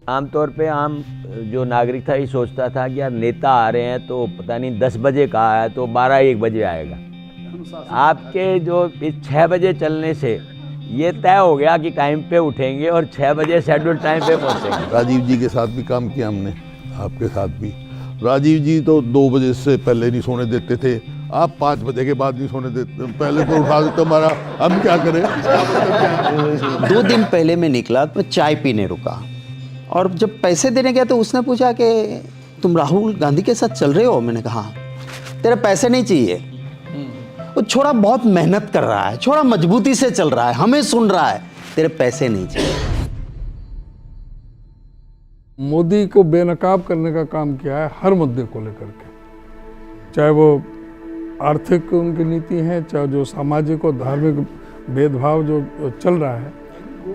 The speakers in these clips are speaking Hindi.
आमतौर पे आम जो नागरिक था ये सोचता था कि यार नेता आ रहे हैं तो पता नहीं 10 बजे कहा है तो 12-1 बजे आएगा। आपके जो इस 6 बजे चलने से ये तय हो गया कि टाइम पे उठेंगे और 6 बजे शेड्यूल टाइम पे पहुंचेंगे। राजीव जी के साथ भी काम किया हमने, आपके साथ भी। राजीव जी तो 2 बजे से पहले नहीं सोने देते थे, आप 5 बजे के बाद नहीं सोने देते, पहले तो उठा देते हमारा, हम क्या करें। 2 दिन पहले मैं निकला तो चाय पीने रुका और जब पैसे देने गया तो उसने पूछा कि तुम राहुल गांधी के साथ चल रहे हो? मैंने कहा तेरे पैसे नहीं चाहिए। वो छोड़ा बहुत मेहनत कर रहा है, छोड़ा मजबूती से चल रहा है, हमें सुन रहा है, तेरे पैसे नहीं चाहिए। मोदी को बेनकाब करने का काम किया है हर मुद्दे को लेकर के, चाहे वो आर्थिक उनकी नीति है, चाहे जो सामाजिक और धार्मिक भेदभाव जो चल रहा है,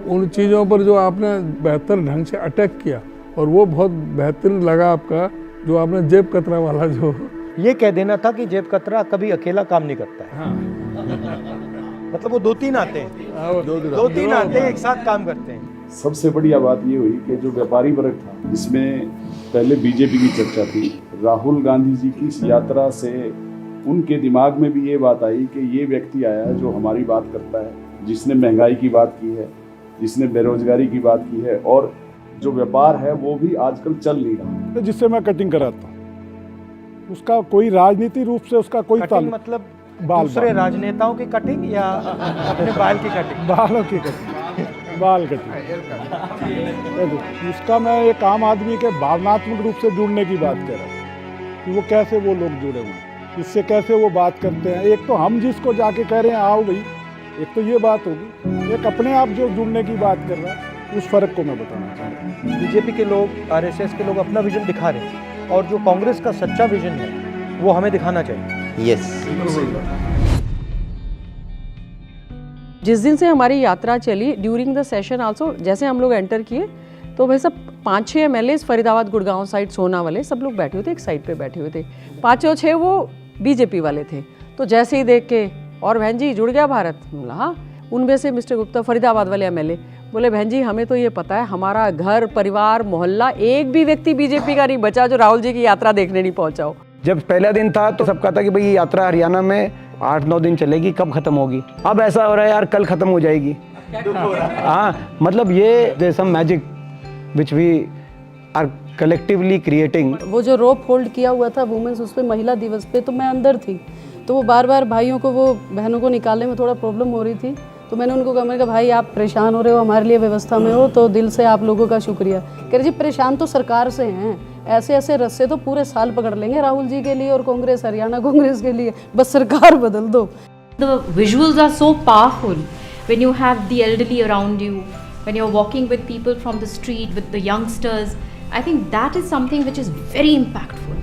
उन चीज़ों पर जो आपने बेहतर ढंग से अटैक किया और वो बहुत बेहतरीन लगा आपका, जो आपने जेब कतरा वाला जो ये कह देना था कि जेब कतरा कभी अकेला काम नहीं करता है। हाँ। मतलब वो 2-3 आते हैं, 2-3 आते हैं, एक साथ काम करते हैं। सबसे बढ़िया बात ये हुई कि जो व्यापारी वर्ग था, इसमें पहले बीजेपी की चर्चा थी, राहुल गांधी जी की इस यात्रा से उनके दिमाग में भी ये बात आई कि ये व्यक्ति आया है जो हमारी बात करता है, जिसने महंगाई की बात की है, जिसने बेरोजगारी की बात की है, और जो व्यापार है वो भी आजकल चल नहीं रहा। जिससे मैं कटिंग कराता हूँ उसका कोई राजनीति रूप से उसका कोई कटिंग मतलब दूसरे राजनेताओं की कटिंग या अपने बाल की कटिंग? बालों की कटिंग, बाल कटिंग। उसका मैं एक आम आदमी के भावनात्मक रूप से जुड़ने की बात कर रहा हूँ कि वो कैसे वो लोग जुड़े हुए हैं, इससे कैसे वो बात करते हैं। एक तो हम जिसको जाके कह रहे हैं आओ भाई, एक तो ये बात होगी, एक अपने आप जो जुड़ने की बात कर रहा है, उस फर्क को मैं बताना चाह रहा हूँ। बीजेपी के लोग, आरएसएस के लोग अपना विजन दिखा रहे हैं और जो कांग्रेस का सच्चा विजन है वो हमें दिखाना चाहिए। यस। जिस दिन से हमारी यात्रा चली, ड्यूरिंग द सेशन आल्सो, जैसे हम लोग एंटर किए तो भाई सब 5-6 एमएलए फरीदाबाद गुड़गांव साइड सोना वाले सब लोग बैठे हुए थे, एक साइड पे बैठे हुए थे, 5-6 वो बीजेपी वाले थे। तो जैसे ही देख के और बहन जी जुड़ गया भारत, हाँ। उनमें से मिस्टर गुप्ता फरीदाबाद वाले एमएलए बोले बहन जी हमें तो ये पता है, हमारा घर परिवार मोहल्ला एक भी व्यक्ति बीजेपी का नहीं बचा जो राहुल जी की यात्रा देखने नहीं पहुंचा हो। जब पहला दिन था तो सबका था कि भाई ये यात्रा हरियाणा में 8-9 दिन चलेगी, कब खत्म होगी। अब ऐसा हो रहा है यार कल खत्म हो जाएगी। हाँ, मतलब ये there some magic which we are collectively creating. वो जो रोप होल्ड किया हुआ था वुमेन्स, उस पे महिला दिवस पे, तो मैं अंदर थी, तो वो बार बार भाइयों को, वो बहनों को निकालने में थोड़ा प्रॉब्लम हो रही थी। तो मैंने उनको कहा, मैंने कहा भाई आप परेशान हो रहे हो, हमारे लिए व्यवस्था में हो, तो दिल से आप लोगों का शुक्रिया। कह रहे जी परेशान तो सरकार से हैं, ऐसे ऐसे रस्से तो पूरे साल पकड़ लेंगे राहुल जी के लिए और कांग्रेस, हरियाणा कांग्रेस के लिए, बस सरकार बदल दो। The visuals are so powerful when you have the elderly around you, when you're walking with people from the street, with the youngsters. I think that is something which is very impactful.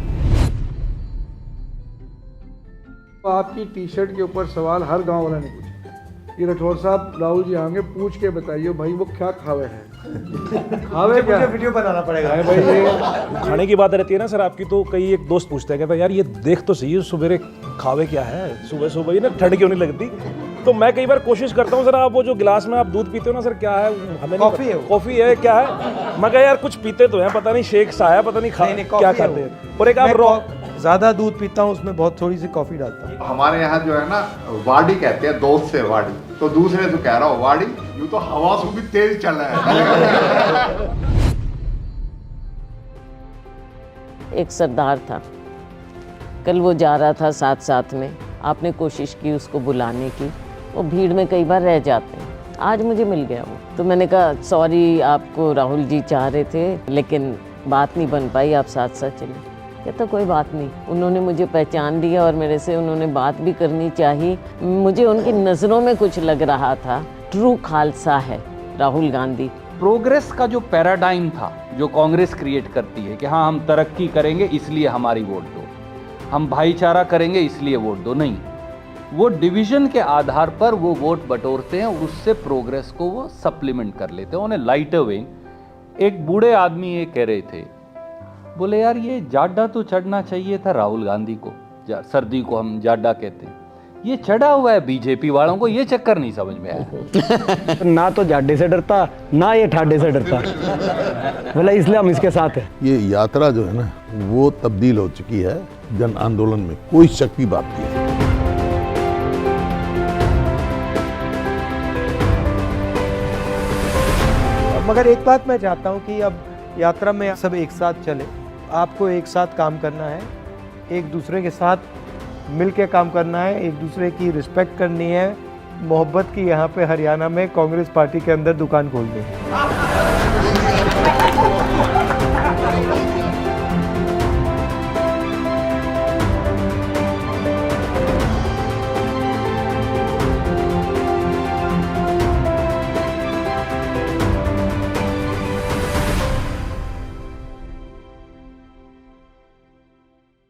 आपकी टी शर्ट के ऊपर सवाल हर गांव वाला ने पूछा कि राठौर साहब राहुल जी आएंगे, पूछ के बताइए भाई वो क्या खावे हैं। खावे क्या? मुझे वीडियो बनाना पड़ेगा भाई ये खाने की बात रहती है ना सर आपकी, तो कई एक दोस्त पूछते हैं कहता यार ये देख तो सही सुबह खावे क्या है, सुबह सुबह ही ना ठंड क्यों नहीं लगती। तो मैं कई बार कोशिश करता हूँ सर, आप वो जो गिलास में आप दूध पीते हो ना सर, क्या है हमें कॉफी है, कॉफी है क्या है। मैं कहा यार कुछ पीते तो है, पता नहीं शेक सा है, पता नहीं क्या खाते हैं। और एक आप ज्यादा दूध पीता हूँ, उसमें बहुत थोड़ी सी कॉफी डालता हूँ। हमारे यहाँ जो है ना वाडी कहते हैं, दोस्त से वाडी, तो दूसरे तो कह रहा हो वाडी, यूं तो हवा से भी तेज चल रहा है। एक सरदार था, कल वो जा रहा था साथ में, आपने कोशिश की उसको बुलाने की, वो भीड़ में कई बार रह जाते हैं, आज मुझे मिल गया वो। तो मैंने कहा सॉरी, आपको राहुल जी चाह रहे थे लेकिन बात नहीं बन पाई, आप साथ चले। कहता कोई बात नहीं, उन्होंने मुझे पहचान लिया और मेरे से उन्होंने बात भी करनी चाहिए। मुझे उनकी नज़रों में कुछ लग रहा था, ट्रू खालसा है राहुल गांधी। प्रोग्रेस का जो पैराडाइम था जो कांग्रेस क्रिएट करती है कि हाँ हम तरक्की करेंगे इसलिए हमारी वोट दो, हम भाईचारा करेंगे इसलिए वोट दो, नहीं, वो डिवीजन के आधार पर वो वोट बटोरते हैं, उससे प्रोग्रेस को वो सप्लीमेंट कर लेते हैं, उन्हें लाइटर वे। एक बूढ़े आदमी ये कह रहे थे, बोले यार ये जाडा तो चढ़ना चाहिए था राहुल गांधी को, सर्दी को हम जाडा कहते हैं, ये चढ़ा हुआ है बीजेपी वालों को, ये चक्कर नहीं समझ में आया। ना तो जाडे से डरता, ना ये ठाडे से डरता, बोला इसलिए हम इसके साथ हैं। ये यात्रा जो है ना वो तब्दील हो चुकी है जन आंदोलन में, कोई शक की बात नहीं है। मगर एक बात मैं चाहता हूं कि अब यात्रा में सब एक साथ चले, आपको एक साथ काम करना है, एक दूसरे के साथ मिल के काम करना है, एक दूसरे की रिस्पेक्ट करनी है, मोहब्बत की यहाँ पे हरियाणा में कांग्रेस पार्टी के अंदर दुकान खोलनी है।